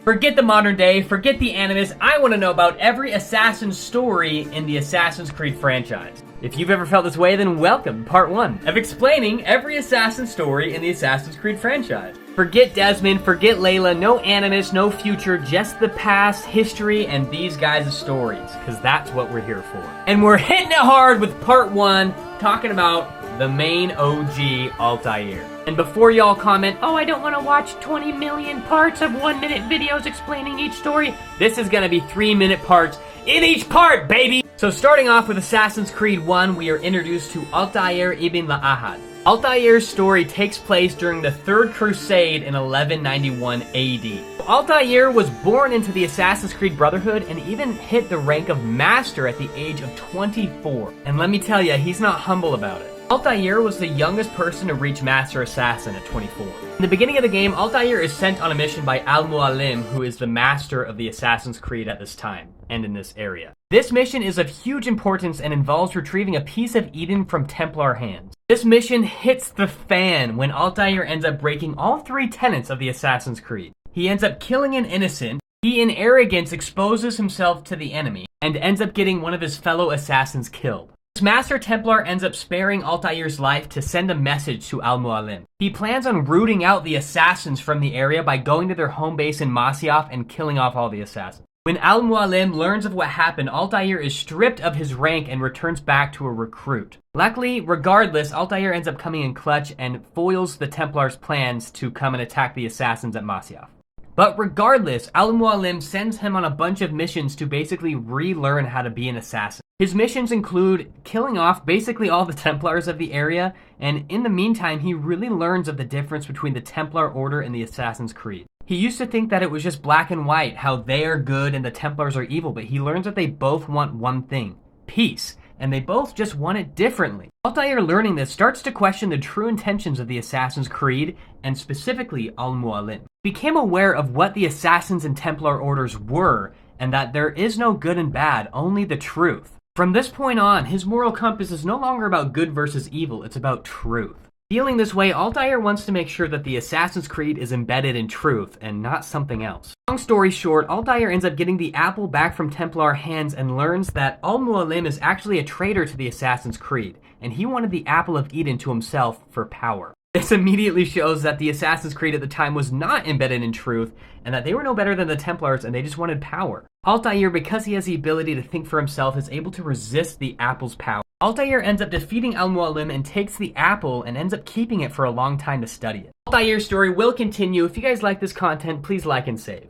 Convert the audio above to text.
Forget the modern day, forget the animus, I want to know about every assassin's story in the Assassin's Creed franchise. If you've ever felt this way, then welcome to part 1 of explaining every assassin story in the Assassin's Creed franchise. Forget Desmond, forget Layla, no animus, no future, just the past, history, and these guys' stories, because that's what we're here for. And we're hitting it hard with part 1, talking about the main OG Altaïr. And before y'all comment, oh, I don't want to watch 20 million parts of 1-minute videos explaining each story, this is going to be 3-minute parts in each part, baby! So starting off with Assassin's Creed 1, we are introduced to Altair ibn Ahad. Altair's story takes place during the Third Crusade in 1191 AD. Altair was born into the Assassin's Creed Brotherhood and even hit the rank of Master at the age of 24. And let me tell you, he's not humble about it. Altair was the youngest person to reach Master Assassin at 24. In the beginning of the game, Altair is sent on a mission by Al-Mualim, who is the master of the Assassin's Creed at this time, and in this area. This mission is of huge importance and involves retrieving a piece of Eden from Templar hands. This mission hits the fan when Altair ends up breaking all 3 tenets of the Assassin's Creed. He ends up killing an innocent, he in arrogance exposes himself to the enemy, and ends up getting one of his fellow assassins killed. Master Templar ends up sparing Altair's life to send a message to Al-Mualim. He plans on rooting out the assassins from the area by going to their home base in Masyaf and killing off all the assassins. When Al-Mualim learns of what happened, Altair is stripped of his rank and returns back to a recruit. Luckily, regardless, Altair ends up coming in clutch and foils the Templars' plans to come and attack the assassins at Masyaf. But regardless, Al-Mualim sends him on a bunch of missions to basically relearn how to be an assassin. His missions include killing off basically all the Templars of the area, and in the meantime, he really learns of the difference between the Templar Order and the Assassin's Creed. He used to think that it was just black and white, how they are good and the Templars are evil, but he learns that they both want one thing, peace, and they both just want it differently. Altair learning this starts to question the true intentions of the Assassin's Creed, and specifically Al-Mualim. He became aware of what the Assassins and Templar orders were, and that there is no good and bad, only the truth. From this point on, his moral compass is no longer about good versus evil, it's about truth. Feeling this way, Altair wants to make sure that the Assassin's Creed is embedded in truth and not something else. Long story short, Altair ends up getting the apple back from Templar hands and learns that Al-Mualim is actually a traitor to the Assassin's Creed, and he wanted the apple of Eden to himself for power. This immediately shows that the Assassin's Creed at the time was not embedded in truth, and that they were no better than the Templars and they just wanted power. Altair, because he has the ability to think for himself, is able to resist the apple's power. Altair ends up defeating Al-Mualim and takes the apple and ends up keeping it for a long time to study it. Altair's story will continue. If you guys like this content, please like and save.